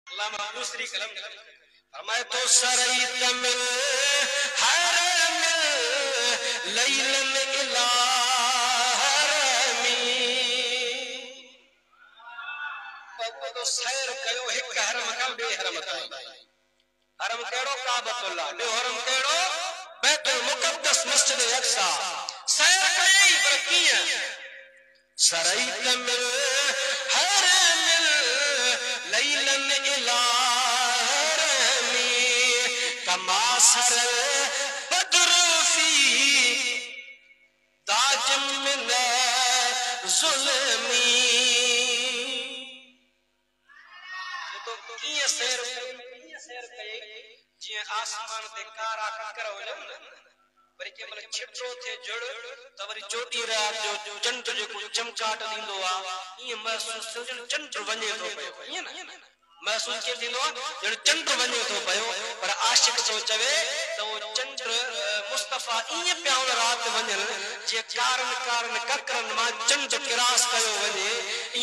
अल्लामा दूसरी कलम फरमाए तो सरई तमिल हरम लैलन इला हरमी बाबू तो सैर कयो एक हरम का बे हरम का हरम केड़ो काबतुल्लाह बे हरम केड़ो बैतुल मुकद्दस मस्जिद अक्सा सैर कई बरकिया सरई तमिल हरम लैलन इला कमासर बदरूफी दाजम मिन जुल्मी तो किए सैर कई जे आसमान ते कारा ककर वजन वरी के मल छिटो थे जड़ त वरी चोटी रात जो चंड जो चमकाट दींदो आ ये महसूस सजन चंड वने तो पयो ये ना महसूस के दिनो जड़ चंड वने तो पयो पर आशिक तो चवे तो चंड मुस्तफा इए प्याउन रात वनल जे कारण ककरन मा चंड किरास कयो वने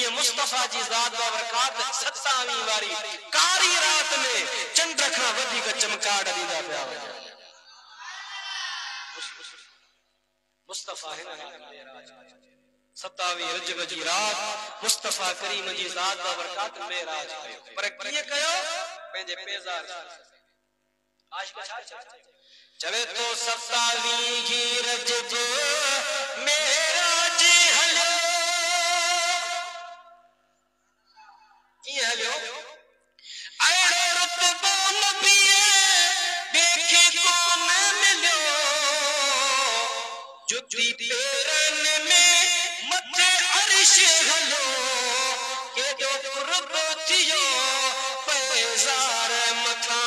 इए मुस्तफा जी जात बरकत 27 वारी कारी रात में चंड खा वधी का चमकाट दीदा प्या मुस्तफा है ना 27 रजब जी रात मुस्तफा करीम जी जात बरकत मेराज कयो पर किए कयो पेंजे पेजार आज का चवे तो 27 जी रजब मेराज हलो की हलो अरे रुतबा नबी देखे कौन मिलो जुती पेरन में मथे अर्श हलो के जो कुर्ब थियो पैजार मथा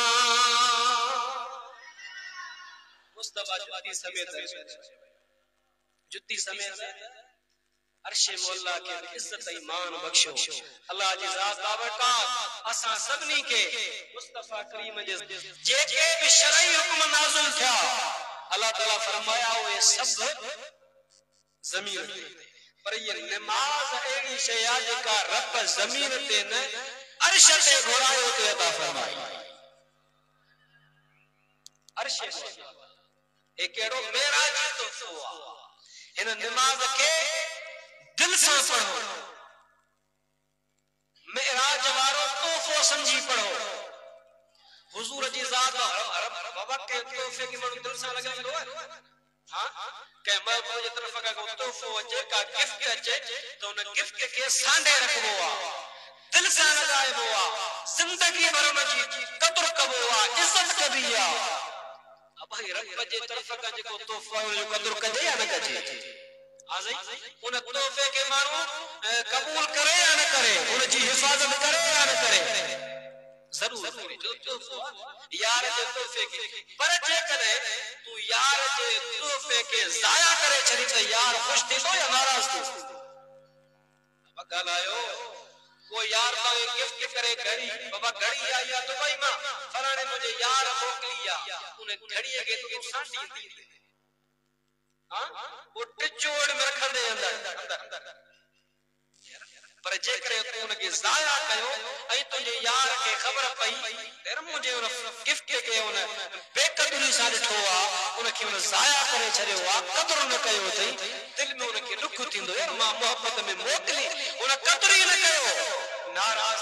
मुस्तफा जुती समेत अर्श मौला के इज्जत ईमान बख्शो अल्लाह जी जात बाबरकत असा सबनी के मुस्तफा करीम जे के भी शरई हुक्म नाज़िल था अल्लाह ताला फरमाया हुए सब जमीन पर ये नमाज एड़ी शया जेका रब जमीन ते न अर्श ते घोड़ायो ते अता फरमाई अर्श एक केड़ो मेराज तो हुआ इन नमाज के दिल से पढ़ो मेराज वारो तोहफो समझी पढ़ो हुजूर जी जात बाबा के तोहफे की मन दिल से लगाइंदो हां के महबूब जी तरफ का तोहफो अचे का गिफ्ट अचे तो उन गिफ्ट के सांडे रखबो आ दिल से लगाइबो आ जिंदगी भर में जी कदर कबो आ इज्जत कबिया अब भाई रब जे तरफ का जो तोहफा जो कदर कजे या न कजे आजई उन तोहफे के मानो कबूल करे या न करे उन जी हिफाजत करे या न करे जरूर जो तोहफो यार जे तोहफे के पर जे करे तू यार जे तोहफे के जाया करे छरी त यार खुश थींदो या नाराज थींदो अब गलायो वो यार तो गिफ्ट करे घड़ी बाबा घड़ी आई या दुबई में फलाने मुझे यार मोकलिया उन घड़ी के तू सांडी दी हां वो टिचोड़ में रख दे अंदर पर जे करे तू उनके जाया कयो आई तुझे यार के खबर पई तेरे मुझे उन गिफ्ट के उन बेकदरी सा ठोआ उनके उन जाया करे छरियो आ कदर न कयो थई दिल में उनके दुख थींदो यार मां मोहब्बत में मोकली उन कदर न कयो नाराज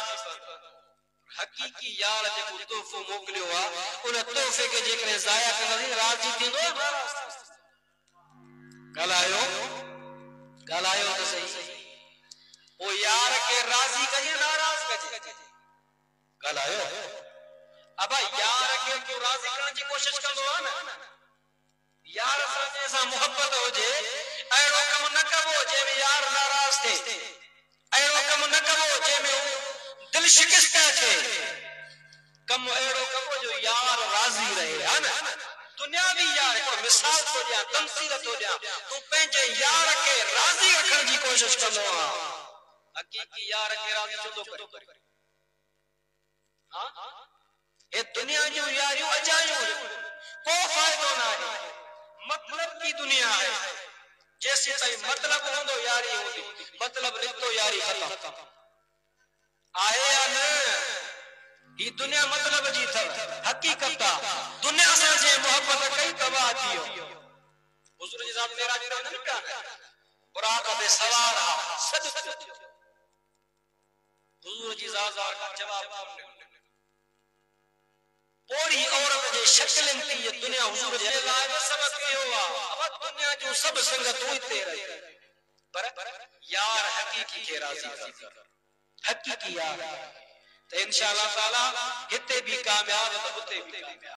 हकीकी यार जे तोहफो मोकलियो आ उन तोहफे के जे करे जाया करे राजी थींदो नाराज गलायो तो सही ओ यार के राजी कजे नाराज कजे गलायो अब यार के तू राजी करने की कोशिश करदो आ ना यार साथे सा मोहब्बत हो जे एड़ो कम न कबो जे में यार नाराज थे एड़ो कम न कबो जे में दिल शिकस्त थे कम एड़ो कबो जो यार राजी रहे है ना दुनियावी यार को मिसाल तो दिया तमसील तो दिया तू पेंजे यार के राजी रखने की कोशिश करदो आ हकीकी यार के राजी चंदो करे हां ए दुनिया जो यारियों अजायो को फायदो ना है मतलब की दुनिया है जैसे ताई मतलब होंदो यारी होंदी मतलब नितो यारी खत्म आए या न ही दुनिया मतलब जी था हकीकत दुनिया से जे मोहब्बत कई तबाह थियो हुजूर जी साहब मेरा जी न प्यार बुराक में सवार सद हुजूर जी साहब का जवाब पूरी औरत जे शक्लन थी ये दुनिया हुजूर जे लाज सबक हुआ अब दुनिया जो सब संगत हुई ते रही पर यार हकीकी के राजी कर हकीकी यार तो इंशाअल्लाह ताला हिते भी कामयाब तो हुते भी कामयाब।